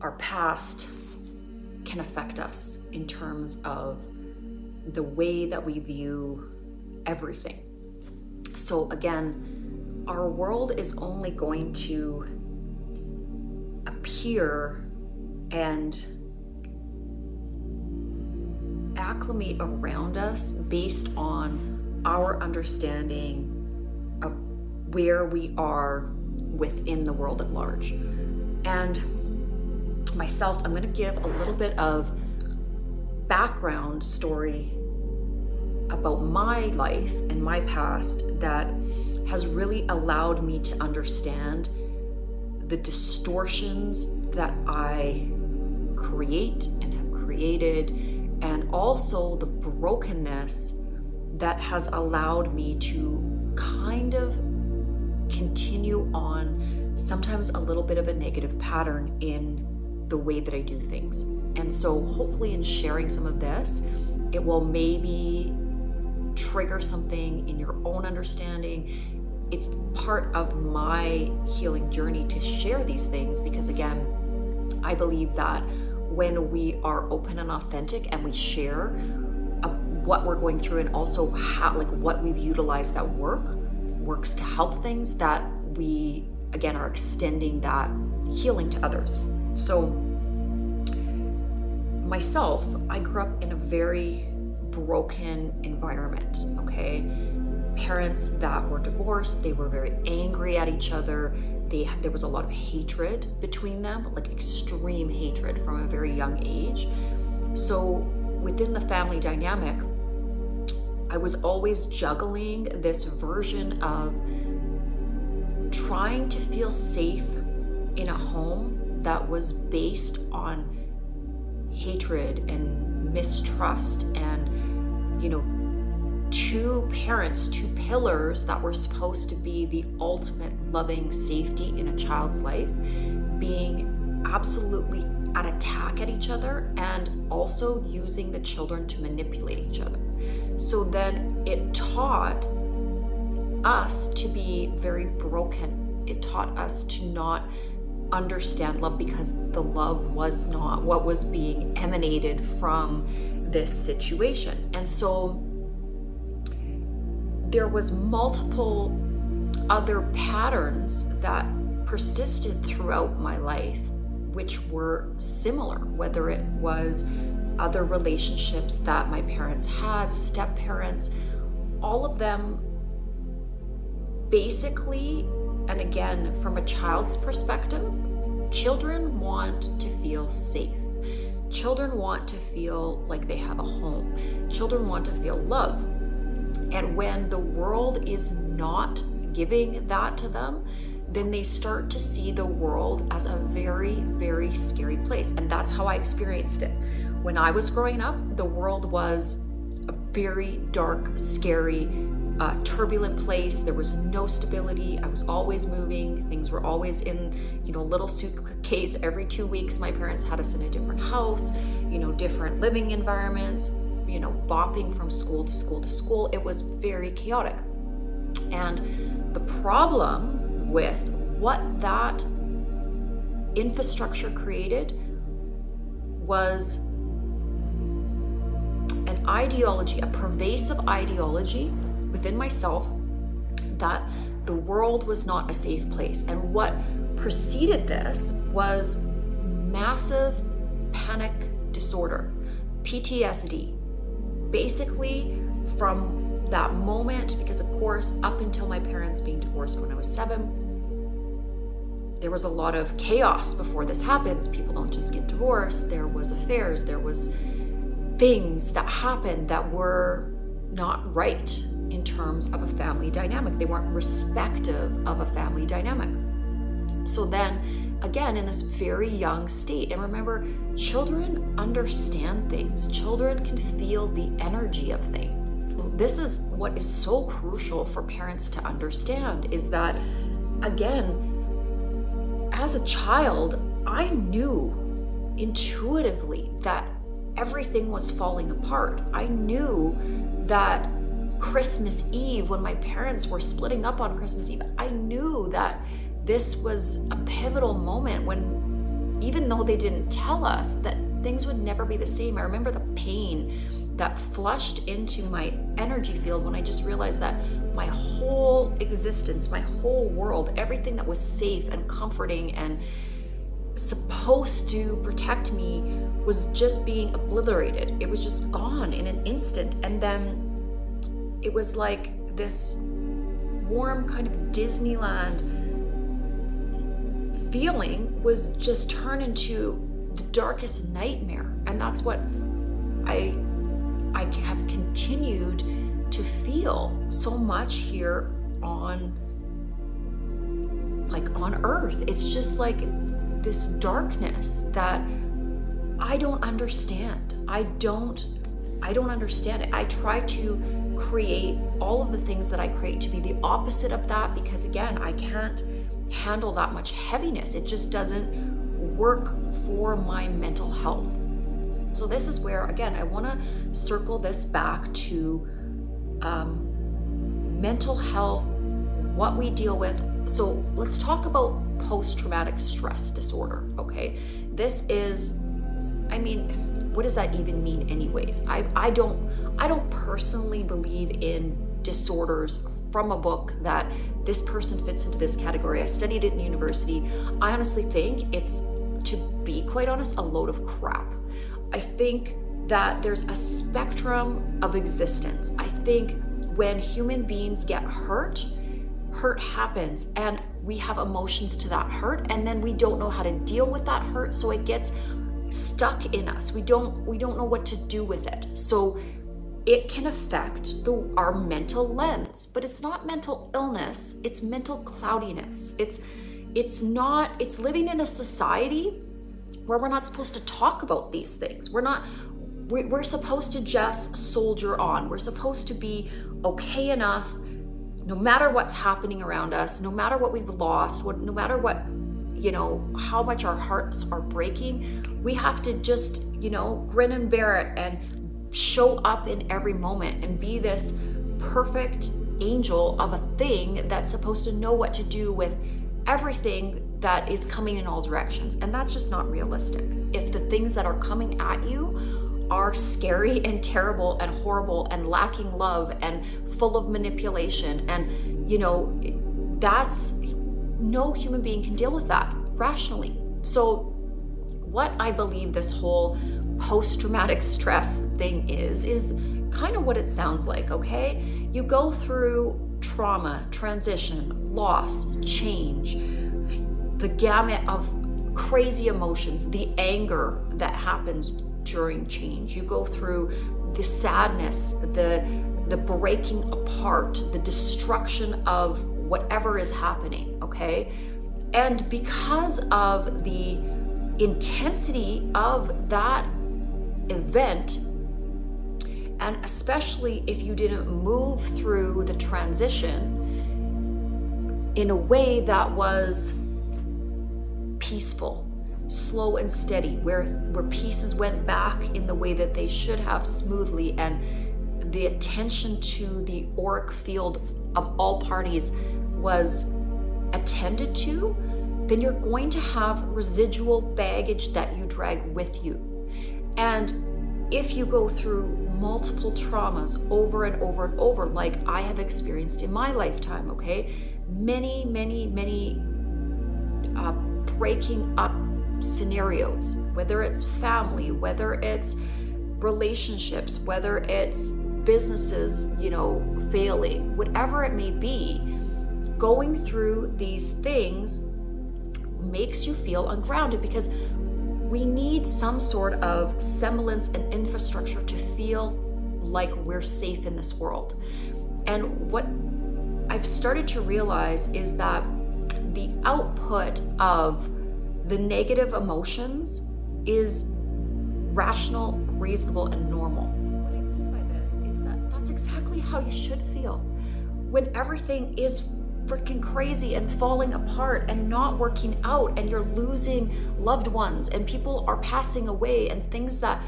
our past can affect us in terms of the way that we view everything. So again, our world is only going to appear and acclimate around us based on our understanding of where we are within the world at large. And myself, I'm going to give a little bit of background story about my life and my past that has really allowed me to understand the distortions that I create and have created, and also the brokenness that has allowed me to kind of continue on sometimes a little bit of a negative pattern in the way that I do things. And so hopefully in sharing some of this, it will maybe trigger something in your own understanding. It's part of my healing journey to share these things because, again, I believe that when we are open and authentic and we share what we're going through and also how, like, what we've utilized that works to help things, that we, again, are extending that healing to others. So myself, I grew up in a very broken environment, okay? Parents that were divorced, they were very angry at each other. There was a lot of hatred between them, like extreme hatred from a very young age. So within the family dynamic, I was always juggling this version of trying to feel safe in a home that was based on hatred and mistrust and, you know, two parents, two pillars that were supposed to be the ultimate loving safety in a child's life, being absolutely at attack at each other and also using the children to manipulate each other. So then it taught us to be very broken. It taught us to not understand love because the love was not what was being emanated from this situation. And so there was multiple other patterns that persisted throughout my life, which were similar, whether it was other relationships that my parents had, step parents, all of them basically, and again, from a child's perspective, children want to feel safe. Children want to feel like they have a home. Children want to feel love. And when the world is not giving that to them, then they start to see the world as a very, very scary place. And that's how I experienced it. When I was growing up, the world was a very dark, scary, turbulent place. There was no stability. I was always moving. Things were always in, you know, a little suitcase. Every 2 weeks, my parents had us in a different house, you know, different living environments, you know, bopping from school to school to school. It was very chaotic. And the problem with what that infrastructure created was an ideology, a pervasive ideology within myself that the world was not a safe place. And what preceded this was massive panic disorder, PTSD. Basically, from that moment, because of course, up until my parents being divorced when I was 7, there was a lot of chaos before this happens. People don't just get divorced. There was affairs. There was things that happened that were not right in terms of a family dynamic. They weren't respective of a family dynamic. So then, again, in this very young state, and remember, children understand things. Children can feel the energy of things. This is what is so crucial for parents to understand, is that, again, as a child, I knew intuitively that everything was falling apart. I knew that Christmas Eve, when my parents were splitting up on Christmas Eve, I knew that this was a pivotal moment when even though they didn't tell us, that things would never be the same. I remember the pain that flushed into my energy field when I just realized that my whole existence, my whole world, everything that was safe and comforting and supposed to protect me was just being obliterated. It was just gone in an instant. And then it was like this warm kind of Disneyland feeling was just turned into the darkest nightmare. And that's what I have continued to feel so much here on Earth. It's just like this darkness that I don't understand. I don't understand it. I try to create all of the things that I create to be the opposite of that, because again, I can't handle that much heaviness. It just doesn't work for my mental health. So this is where, again, I want to circle this back to mental health, what we deal with. So let's talk about post-traumatic stress disorder, okay? This is, I mean, what does that even mean anyways? I don't personally believe in disorders from a book that this person fits into this category. I studied it in university. I honestly think it's, to be quite honest, a load of crap. I think that there's a spectrum of existence. I think when human beings get hurt happens, and we have emotions to that hurt, and then we don't know how to deal with that hurt, so it gets stuck in us. We don't know what to do with it. So it can affect our mental lens, but it's not mental illness, it's mental cloudiness. It's living in a society where we're not supposed to talk about these things. We're supposed to just soldier on. We're supposed to be okay enough, no matter what's happening around us, no matter what we've lost, no matter what, how much our hearts are breaking. We have to just, grin and bear it and show up in every moment and be this perfect angel of a thing that's supposed to know what to do with everything that is coming in all directions. And that's just not realistic. If the things that are coming at you are scary and terrible and horrible and lacking love and full of manipulation, and that's, no human being can deal with that rationally. So what I believe this whole post-traumatic stress thing is kind of what it sounds like, okay? You go through trauma, transition, loss, change, the gamut of crazy emotions, the anger that happens during change. You go through the sadness, the breaking apart, the destruction of whatever is happening, okay? And because of the intensity of that event, and especially if you didn't move through the transition in a way that was peaceful, slow and steady, where pieces went back in the way that they should have smoothly, and the attention to the auric field of all parties was attended to, then you're going to have residual baggage that you drag with you. And if you go through multiple traumas over and over and over, like I have experienced in my lifetime, okay? Many breaking up scenarios, whether it's family, whether it's relationships, whether it's businesses, failing, whatever it may be, going through these things makes you feel ungrounded, because we need some sort of semblance and infrastructure to feel like we're safe in this world. And what I've started to realize is that the output of the negative emotions is rational, reasonable, and normal. What I mean by this is that that's exactly how you should feel. When everything is freaking crazy and falling apart and not working out, and you're losing loved ones and people are passing away, and things that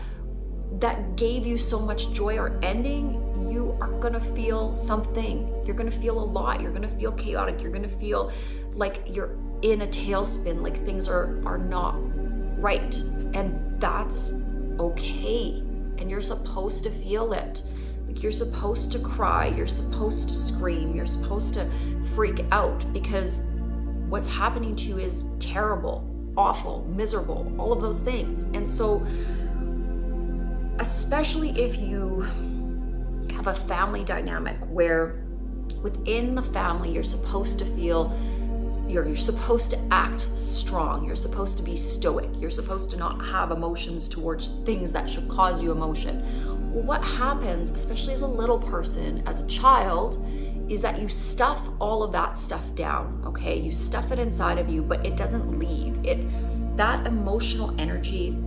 gave you so much joy are ending, you are gonna feel something. You're gonna feel a lot. You're gonna feel chaotic. You're gonna feel like you're in a tailspin, like things are not right. And that's okay. And you're supposed to feel it. Like, you're supposed to cry, you're supposed to scream, you're supposed to freak out, because what's happening to you is terrible, awful, miserable, all of those things. And so, especially if you have a family dynamic where within the family you're supposed to feel, you're supposed to act strong, you're supposed to be stoic, you're supposed to not have emotions towards things that should cause you emotion. Well, what happens, especially as a little person, as a child, is that you stuff all of that stuff down, okay? You stuff it inside of you, but it doesn't leave. That emotional energy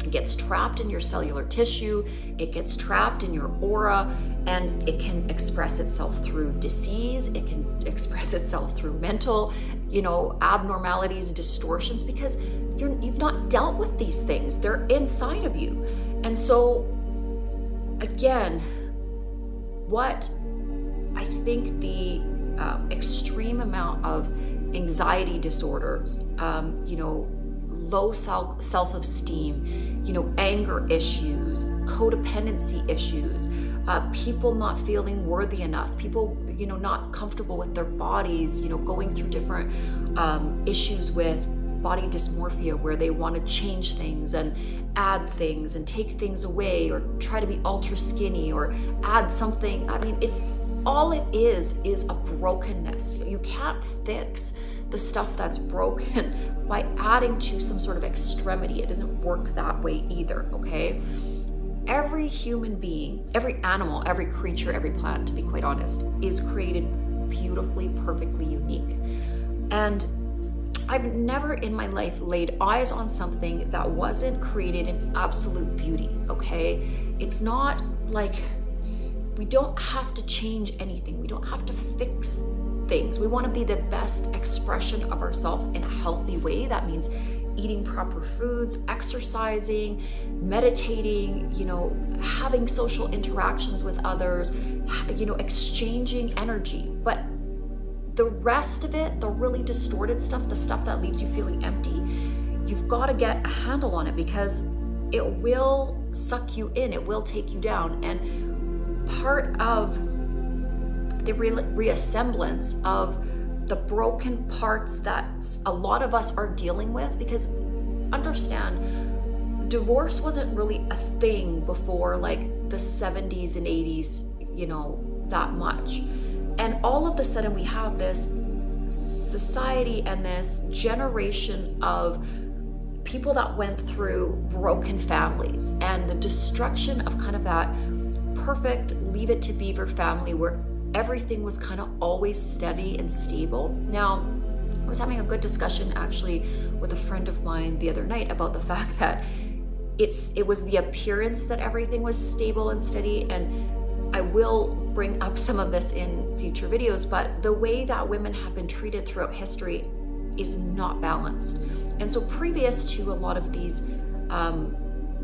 gets trapped in your cellular tissue, it gets trapped in your aura, and it can express itself through disease, it can express itself through mental, abnormalities, distortions, because you've not dealt with these things. They're inside of you. And so, again, what I think the extreme amount of anxiety disorders, low self-esteem, anger issues, codependency issues, people not feeling worthy enough, people, not comfortable with their bodies, going through different issues with body dysmorphia, where they want to change things and add things and take things away, or try to be ultra skinny or add something. I mean, all it is a brokenness. You can't fix the stuff that's broken by adding to some sort of extremity. It doesn't work that way either, okay? Every human being, every animal, every creature, every plant, to be quite honest, is created beautifully, perfectly unique. And I've never in my life laid eyes on something that wasn't created in absolute beauty, okay? It's not like, we don't have to change anything. We don't have to fix things. We want to be the best expression of ourselves in a healthy way. That means eating proper foods, exercising, meditating, having social interactions with others, exchanging energy. But the rest of it, the really distorted stuff, the stuff that leaves you feeling empty, you've got to get a handle on it, because it will suck you in, it will take you down. And part of the reassemblance of the broken parts that a lot of us are dealing with, because understand, divorce wasn't really a thing before like the 70s and 80s, that much. And all of a sudden we have this society and this generation of people that went through broken families, and the destruction of kind of that perfect leave it to beaver family where everything was kind of always steady and stable. Now, I was having a good discussion actually with a friend of mine the other night about the fact that it was the appearance that everything was stable and steady, and I will bring up some of this in future videos, but the way that women have been treated throughout history is not balanced. And so previous to a lot of these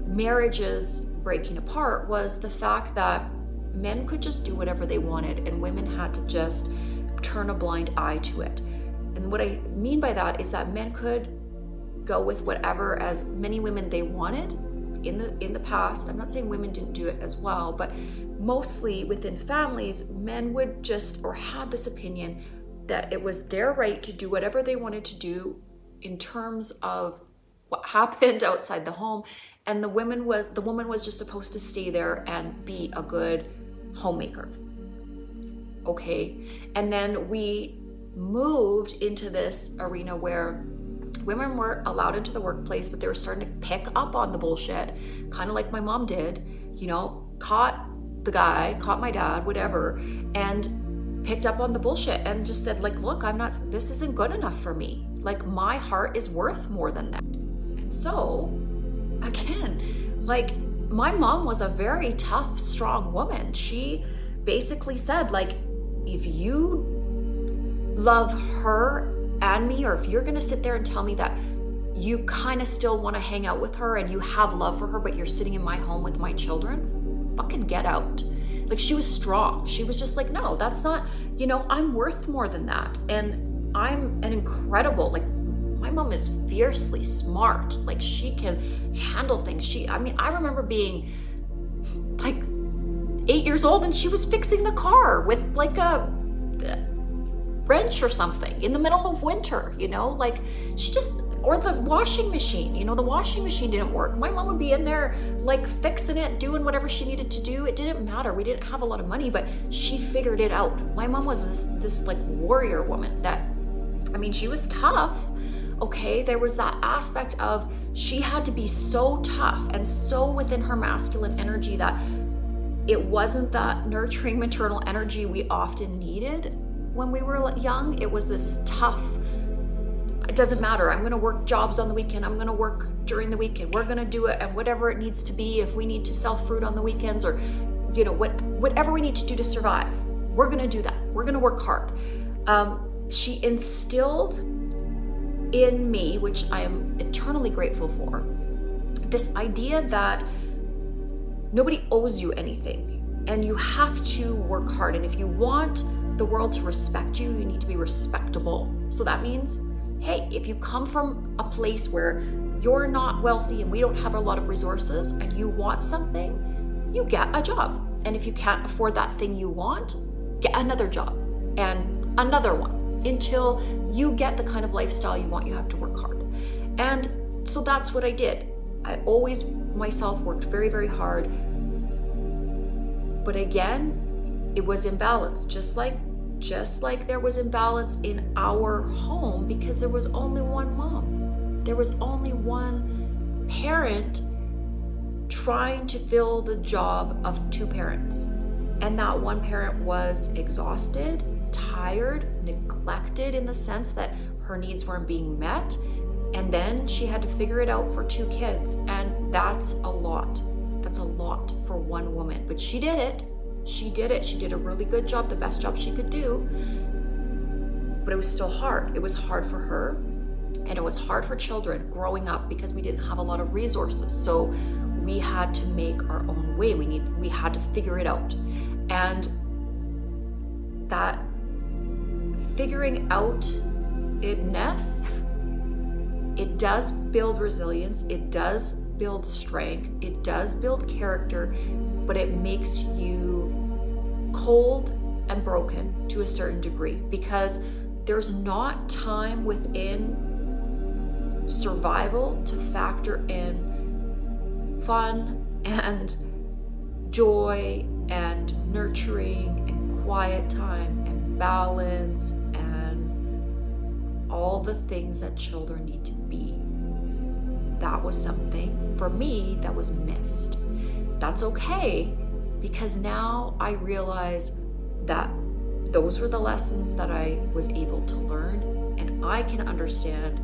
marriages breaking apart was the fact that men could just do whatever they wanted and women had to just turn a blind eye to it. And what I mean by that is that men could go with whatever, as many women they wanted in the past. I'm not saying women didn't do it as well, but mostly within families, men would just, or had this opinion that it was their right to do whatever they wanted to do in terms of what happened outside the home, and the woman was just supposed to stay there and be a good homemaker. Okay, and then we moved into this arena where women were allowed into the workplace, but they were starting to pick up on the bullshit, kind of like my mom did, caught the guy, caught my dad, whatever, and picked up on the bullshit and just said, like, look, this isn't good enough for me. Like, my heart is worth more than that. And so, again, like, my mom was a very tough, strong woman. She basically said, like, if you love her and me, or if you're gonna sit there and tell me that you kind of still want to hang out with her and you have love for her, but you're sitting in my home with my children, fucking get out. Like, she was strong. She was just like, no, that's not, I'm worth more than that. And I'm an incredible, like, my mom is fiercely smart. Like, she can handle things. I mean, I remember being like 8 years old and she was fixing the car with like a wrench or something in the middle of winter, you know, like she just, or the washing machine, you know, the washing machine didn't work. My mom would be in there like fixing it, doing whatever she needed to do. It didn't matter. We didn't have a lot of money, but she figured it out. My mom was this like warrior woman that, I mean, she was tough. Okay, there was that aspect of she had to be so tough and so within her masculine energy that it wasn't that nurturing maternal energy we often needed when we were young. It was this tough, it doesn't matter, I'm gonna work jobs on the weekend, I'm gonna work during the weekend, we're gonna do it, and whatever it needs to be, if we need to sell fruit on the weekends or, you know, whatever we need to do to survive, we're gonna do that. We're gonna work hard. She instilled in me, which I am eternally grateful for, this idea that nobody owes you anything and you have to work hard. And if you want the world to respect you, you need to be respectable. So that means, hey, if you come from a place where you're not wealthy and we don't have a lot of resources and you want something, you get a job. And if you can't afford that thing you want, get another job and another one until you get the kind of lifestyle you want. You have to work hard. And so that's what I did. I always myself worked very, very hard. But again, it was imbalance, just like there was imbalance in our home because there was only one mom. There was only one parent trying to fill the job of two parents. And that one parent was exhausted, tired, neglected in the sense that her needs weren't being met. And then she had to figure it out for two kids. And that's a lot. That's a lot for one woman. But she did it. She did it. She did a really good job, the best job she could do. But it was still hard. It was hard for her. And it was hard for children growing up because we didn't have a lot of resources. So we had to make our own way. We had to figure it out. And that figuring out itness, it does build resilience, it does build strength, it does build character, but it makes you cold and broken to a certain degree because there's not time within survival to factor in fun and joy and nurturing and quiet time and balance and all the things that children need to be. That was something for me that was missed. That's okay, because now I realize that those were the lessons that I was able to learn, and I can understand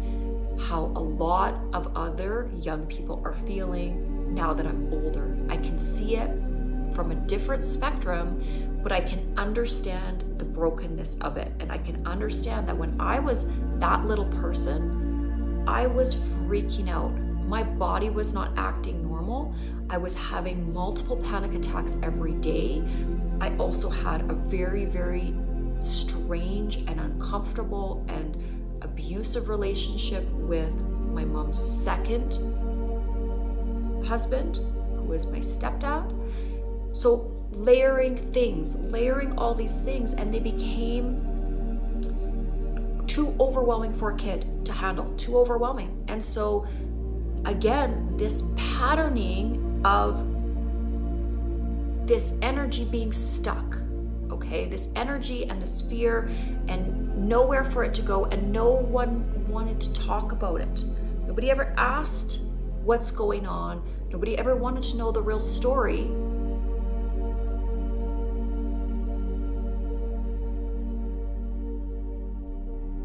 how a lot of other young people are feeling now that I'm older. I can see it from a different spectrum, but I can understand the brokenness of it. And I can understand that when I was that little person, I was freaking out. My body was not acting normal. I was having multiple panic attacks every day. I also had a very, very strange and uncomfortable and abusive relationship with my mom's second husband, who was my stepdad. So layering all these things, and they became too overwhelming for a kid to handle, too overwhelming. And so again, this patterning of this energy being stuck, okay? This energy and this fear and nowhere for it to go, and no one wanted to talk about it. Nobody ever asked what's going on. Nobody ever wanted to know the real story.